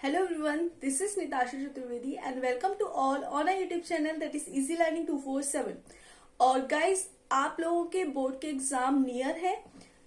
Hello everyone, this is Nitasha Chaturvedi and welcome to all on our YouTube channel that is Easy Learning 247। और guys आप लोगों के board के exam near है।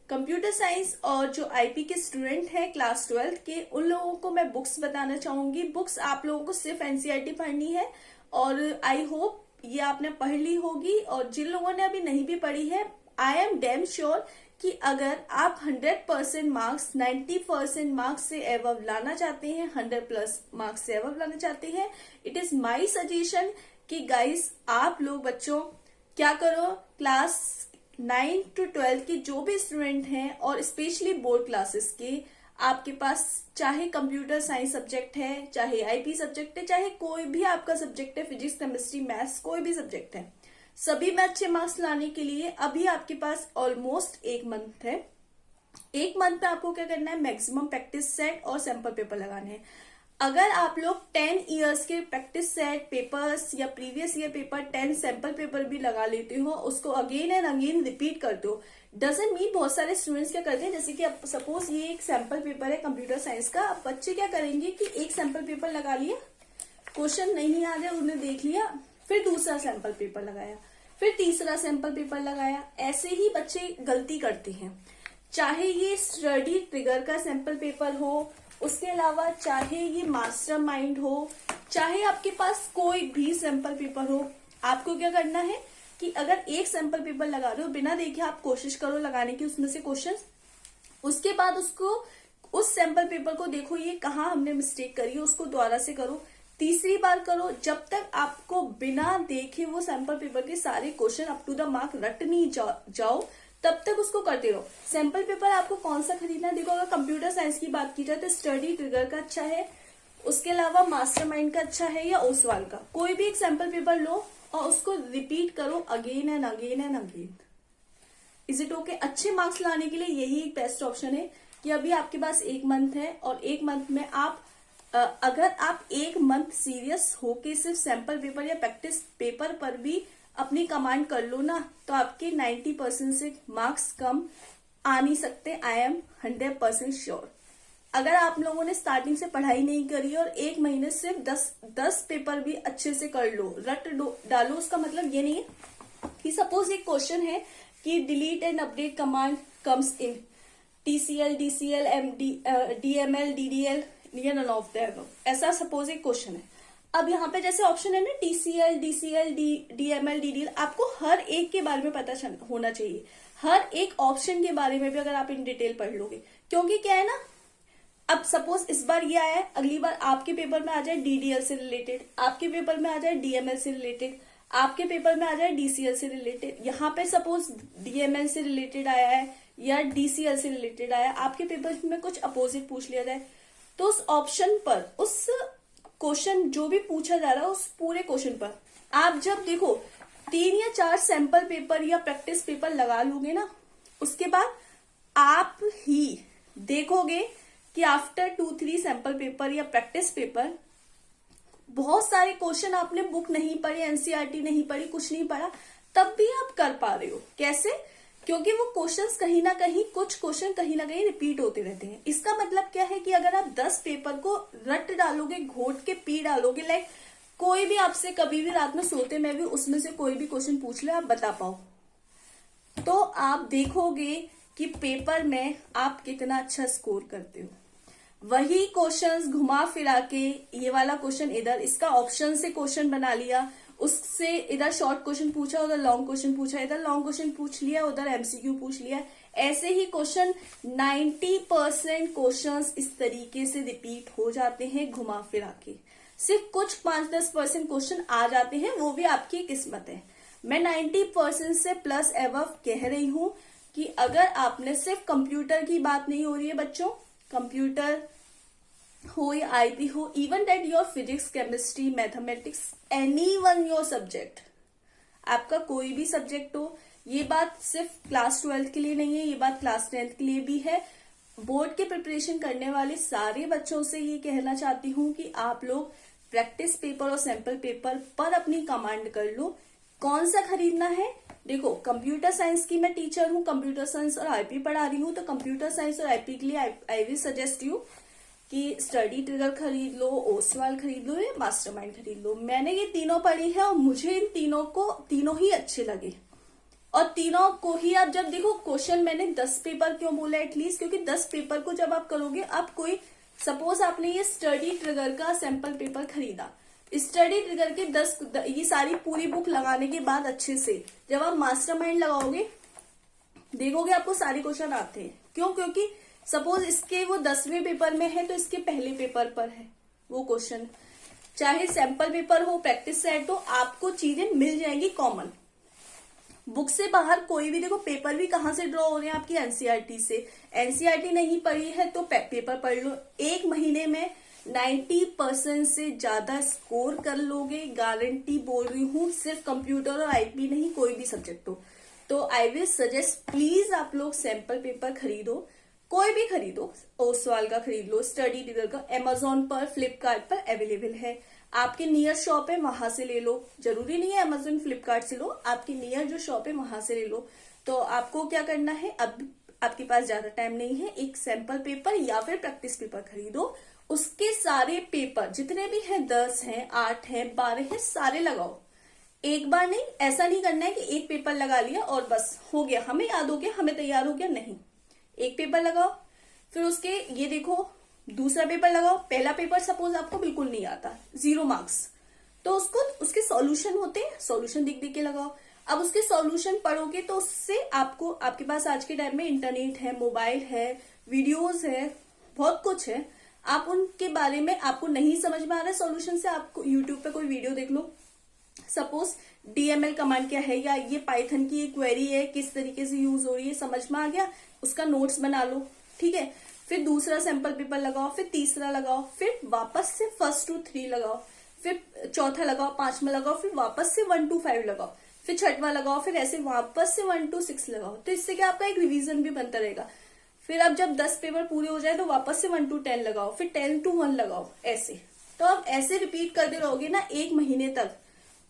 Computer science और जो आईपी के स्टूडेंट हैं क्लास 12 के, उन लोगों को मैं बुक्स बताना चाहूंगी। बुक्स आप लोगों को सिर्फ एनसीईआरटी पढ़नी है और आई होप ये आपने पढ़ ली होगी। और जिन लोगों ने अभी नहीं भी पढ़ी है, आई एम डैम श्योर कि अगर आप 100% मार्क्स 90% मार्क्स से एवव लाना चाहते हैं, 100+ मार्क्स से एवव लाना चाहते हैं, इट इज माय सजेशन कि गाइस आप लोग बच्चों क्या करो, क्लास 9 to 12 के जो भी स्टूडेंट हैं और स्पेशली बोर्ड क्लासेस के, आपके पास चाहे कंप्यूटर साइंस सब्जेक्ट है, चाहे आईपी सब्जेक्ट है, चाहे कोई भी आपका सब्जेक्ट है, फिजिक्स केमिस्ट्री मैथ्स कोई भी सब्जेक्ट है, सभी में अच्छे मार्क्स लाने के लिए अभी आपके पास ऑलमोस्ट 1 मंथ है। 1 मंथ में आपको क्या करना है, मैक्सिमम प्रैक्टिस सेट और सैंपल पेपर लगाने हैं। अगर आप लोग 10 इयर्स के प्रैक्टिस सेट पेपर्स या previous year paper 10 sample paper भी लगा लेते हो, उसको अगेन एंड अगेन रिपीट करते हो, डजंट मीन बहुत सारे स्टूडेंट्स क्या करते हैं, जैसे कि अब सपोज ये एक सैंपल पेपर है कंप्यूटर साइंस का, अब बच्चे क्या करेंगे कि एक सैंपल पेपर लगा लिया, क्वेश्चन नहीं आ रहा उन्होंने देख लिया, फिर दूसरा सैंपल पेपर लगाया, फिर तीसरा सैंपल पेपर लगाया। ऐसे ही बच्चे गलती करते हैं। चाहे ये स्टडी ट्रिगर का सैंपल पेपर हो, उसके अलावा चाहे ये मास्टर माइंड हो, चाहे आपके पास कोई भी सैंपल पेपर हो, आपको क्या करना है कि अगर एक सैंपल पेपर लगा रहे हो, बिना देखे आप कोशिश करो लगाने की उसमें से क्वेश्चन। उसके बाद उसको उस सैंपल पेपर को देखो ये कहाँ हमने मिस्टेक करी है, उसको दोबारा से करो, तीसरी बार करो, जब तक आपको बिना देखे वो सैंपल पेपर के सारे question up to the mark रट नहीं जाओ, तब तक उसको करते रहो। सैंपल पेपर आपको कौन सा खरीदना है, देखो अगर कंप्यूटर साइंस की बात की जाए तो स्टडी ट्रिगर का अच्छा है, उसके अलावा मास्टरमाइंड का अच्छा है, या ओसवाल का, कोई भी एक सैंपल पेपर लो और उसको रिपीट करो again and again and again. Is it okay? अच्छे मार्क्स लाने के लिए यही एक बेस्ट ऑप्शन है कि अभी आपके पास 1 मंथ है और 1 मंथ में आप अगर आप 1 मंथ सीरियस होके सिर्फ सैंपल पेपर या प्रैक्टिस पेपर पर भी अपनी कमांड कर लो ना, तो आपके 90% से मार्क्स कम आ नहीं सकते। I am 100% sure. अगर आप लोगों ने स्टार्टिंग से पढ़ाई नहीं करी और 1 महीने सिर्फ 10 पेपर भी अच्छे से कर लो, रट डालो, उसका मतलब ये नहीं है कि सपोज एक क्वेश्चन है कि delete and update command comes in TCL, DCL, DML, DDL, none of the above, ऐसा सपोज एक क्वेश्चन है। अब यहाँ पे जैसे ऑप्शन है ना TCL, DCL, DML, DDL, आपको हर एक के बारे में पता होना चाहिए। हर एक ऑप्शन के बारे में भी अगर आप इन डिटेल पढ़ लोगे, क्योंकि क्या है ना, अब सपोज इस बार ये आया है, अगली बार आपके पेपर में आ जाए DDL से रिलेटेड, आपके पेपर में आ जाए DML से रिलेटेड, आपके पेपर में आ जाए DCL से रिलेटेड, यहाँ पे सपोज DML से रिलेटेड आया है या DCL से रिलेटेड आया, आपके पेपर में कुछ अपोजिट पूछ लिया जाए, तो उस ऑप्शन पर, उस क्वेश्चन जो भी पूछा जा रहा है उस पूरे क्वेश्चन पर आप जब देखो 3 या 4 सैंपल पेपर या प्रैक्टिस पेपर लगा लोगे ना, उसके बाद आप ही देखोगे कि आफ्टर 2-3 सैंपल पेपर या प्रैक्टिस पेपर, बहुत सारे क्वेश्चन आपने बुक नहीं पढ़े, एनसीईआरटी नहीं पढ़ी, कुछ नहीं पढ़ा, तब भी आप कर पा रहे हो। कैसे? क्योंकि वो क्वेश्चंस कहीं ना कहीं, कुछ क्वेश्चन कहीं ना कहीं रिपीट होते रहते हैं। इसका मतलब क्या है कि अगर आप 10 पेपर को रट डालोगे, घोट के पी डालोगे, लाइक कोई भी आपसे कभी भी रात में सोते में भी उसमें से कोई भी क्वेश्चन पूछ ले, आप बता पाओ, तो आप देखोगे कि पेपर में आप कितना अच्छा स्कोर करते हो। वही क्वेश्चंस घुमा फिरा के, ये वाला क्वेश्चन इधर, इसका ऑप्शन से क्वेश्चन बना लिया, उससे इधर शॉर्ट क्वेश्चन पूछा, उधर लॉन्ग क्वेश्चन पूछा, इधर लॉन्ग क्वेश्चन पूछ लिया, उधर MCQ पूछ लिया, ऐसे ही क्वेश्चन 90% क्वेश्चंस इस तरीके से रिपीट हो जाते हैं घुमा फिरा के। सिर्फ कुछ 5-10% क्वेश्चन आ जाते हैं, वो भी आपकी किस्मत है। मैं 90% से प्लस एवव कह रही हूं कि अगर आपने सिर्फ कंप्यूटर की बात नहीं हो रही है बच्चों, कंप्यूटर हो या आईपी हो, even that your physics, chemistry, mathematics, anyone your subject, आपका कोई भी सब्जेक्ट हो, ये बात सिर्फ क्लास 12 के लिए नहीं है, ये बात क्लास 10th के लिए भी है। बोर्ड के प्रिपरेशन करने वाले सारे बच्चों से ये कहना चाहती हूँ कि आप लोग प्रैक्टिस पेपर और सैंपल पेपर पर अपनी कमांड कर लो। कौन सा खरीदना है? देखो, कंप्यूटर साइंस की मैं टीचर हूँ, कंप्यूटर साइंस और आईपी पढ़ा रही हूँ, तो कंप्यूटर साइंस और आईपी के लिए आई विल सजेस्ट यू कि स्टडी ट्रिगर खरीद लो, ओसवाल खरीद लो या मास्टरमाइंड खरीद लो। मैंने ये तीनों पढ़ी है और मुझे इन तीनों ही अच्छे लगे। और तीनों को ही आप जब देखो, क्वेश्चन मैंने 10 पेपर क्यों बोला एटलीस्ट, क्योंकि 10 पेपर को जब आप करोगे, आप कोई सपोज आपने ये स्टडी ट्रिगर का सैंपल पेपर खरीदा, स्टडी ट्रिगर के 10 ये सारी पूरी बुक लगाने के बाद अच्छे से जब आप मास्टरमाइंड लगाओगे, देखोगे आपको सारे क्वेश्चन आते हैं। क्यों? क्योंकि सपोज इसके वो 10वें पेपर में है तो इसके पहले पेपर पर है वो क्वेश्चन, चाहे सैंपल पेपर हो, प्रैक्टिस सेट हो, आपको चीजें मिल जाएंगी कॉमन। बुक से बाहर कोई भी देखो, पेपर भी कहाँ से ड्रॉ हो रहे हैं आपकी एनसीईआरटी से। एनसीईआरटी नहीं पढ़ी है तो पेपर पढ़ लो, 1 महीने में 90% से ज्यादा स्कोर कर लोगे, गारंटी बोल रही हूँ। सिर्फ कंप्यूटर और आईपी नहीं, कोई भी सब्जेक्ट हो। तो आई विल सजेस्ट प्लीज आप लोग सैंपल पेपर खरीदो, कोई भी खरीदो, ओसवाल का खरीद लो, स्टडी ट्रिगर का अमेजोन पर, फ्लिपकार्ट पर अवेलेबल है। आपके नियर शॉप है वहां से ले लो, जरूरी नहीं है अमेजोन फ्लिपकार्ट से लो, आपकी नियर जो शॉप है वहां से ले लो। तो आपको क्या करना है, अब आपके पास ज्यादा टाइम नहीं है, एक सैंपल पेपर या फिर प्रैक्टिस पेपर खरीदो, उसके सारे पेपर जितने भी हैं, 10 हैं, 8 हैं, 12 हैं, सारे लगाओ। एक बार नहीं, ऐसा नहीं करना है कि एक पेपर लगा लिया और बस हो गया, हमें याद हो गया, हमें तैयार हो गया, नहीं। एक पेपर लगाओ, फिर उसके ये देखो दूसरा पेपर लगाओ। पहला पेपर सपोज आपको बिल्कुल नहीं आता, 0 मार्क्स, तो उसके सॉल्यूशन होते हैं, सॉल्यूशन देख देख के लगाओ। अब उसके सॉल्यूशन पढ़ोगे तो उससे आपको, आपके पास आज के टाइम में इंटरनेट है, मोबाइल है, वीडियोस है, बहुत कुछ है, आप उनके बारे में, आपको नहीं समझ में आ रहा है सॉल्यूशन से, आपको यूट्यूब पे कोई वीडियो देख लो। सपोज डीएमएल कमांड क्या है, या ये पाइथन की एक क्वेरी है, किस तरीके से यूज हो रही है, समझ में आ गया, उसका नोट्स बना लो, ठीक है। फिर दूसरा सैंपल पेपर लगाओ, फिर तीसरा लगाओ, फिर वापस से 1 to 3 लगाओ, फिर चौथा लगाओ, 5वां लगाओ, फिर वापस से 1 to 5 लगाओ, फिर 6वां लगाओ, फिर ऐसे वापस से 1 to 6 लगाओ। तो इससे क्या आपका एक रिवीजन भी बनता रहेगा। फिर अब जब 10 पेपर पूरे हो जाए तो वापस से 1 to 10 लगाओ, फिर 10 to 1 लगाओ, ऐसे। तो आप ऐसे रिपीट करते रहोगे ना 1 महीने तक,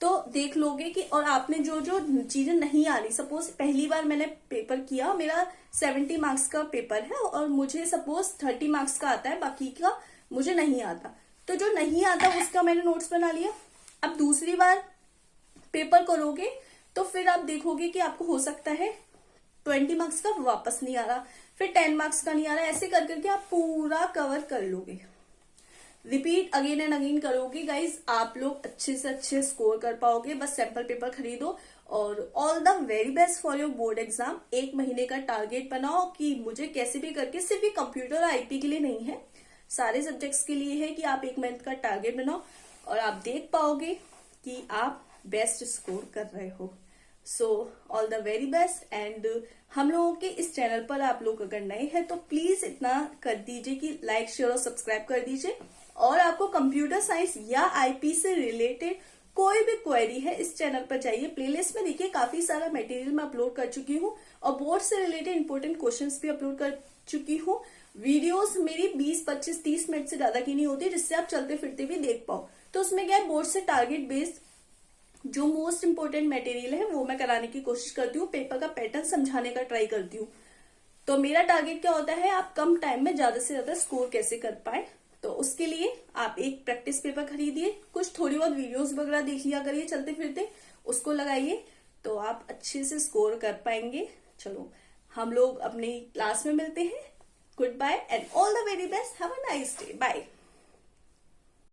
तो देख लोगे कि, और आपने जो जो चीजें नहीं आ रही, सपोज पहली बार मैंने पेपर किया, मेरा 70 मार्क्स का पेपर है और मुझे सपोज 30 मार्क्स का आता है, बाकी का मुझे नहीं आता, तो जो नहीं आता उसका मैंने नोट्स बना लिया। अब दूसरी बार पेपर करोगे तो फिर आप देखोगे कि आपको हो सकता है 20 मार्क्स का वापस नहीं आ रहा, फिर 10 मार्क्स का नहीं आ रहा, ऐसे कर करके आप पूरा कवर कर लोगे। रिपीट अगेन एंड अगेन करोगे गाइज, आप लोग अच्छे से अच्छे स्कोर कर पाओगे। बस सैंपल पेपर खरीदो और all the very best for your board exam. 1 महीने का टारगेट बनाओ कि मुझे कैसे भी करके, सिर्फ ये कंप्यूटर और आईपी के लिए नहीं है, सारे सब्जेक्ट्स के लिए है कि आप 1 मंथ का टारगेट बनाओ और आप देख पाओगे कि आप बेस्ट स्कोर कर रहे हो। So all the very best. And हम लोगों के इस चैनल पर आप लोग अगर नए हैं तो प्लीज इतना कर दीजिए कि लाइक, शेयर और सब्सक्राइब कर दीजिए। और आपको कंप्यूटर साइंस या आईपी से रिलेटेड कोई भी क्वेरी है, इस चैनल पर जाइए, प्लेलिस्ट में देखिए काफी सारा मटेरियल मैं अपलोड कर चुकी हूँ और बोर्ड से रिलेटेड इंपॉर्टेंट क्वेश्चंस भी अपलोड कर चुकी हूँ। वीडियोस मेरी 20, 25, 30 मिनट से ज्यादा की नहीं होती, जिससे आप चलते फिरते भी देख पाओ। तो उसमें क्या है, बोर्ड से टारगेट बेस्ड जो मोस्ट इंपोर्टेंट मटेरियल है वो मैं कराने की कोशिश करती हूँ, पेपर का पैटर्न समझाने का ट्राई करती हूँ। तो मेरा टारगेट क्या होता है, आप कम टाइम में ज्यादा से ज्यादा स्कोर कैसे कर पाए। तो उसके लिए आप एक प्रैक्टिस पेपर खरीदिए, कुछ थोड़ी बहुत वीडियोस वगैरह देख लिया करिए चलते फिरते, उसको लगाइए तो आप अच्छे से स्कोर कर पाएंगे। चलो हम लोग अपनी क्लास में मिलते हैं। Good bye and all the very best, have a nice day, bye.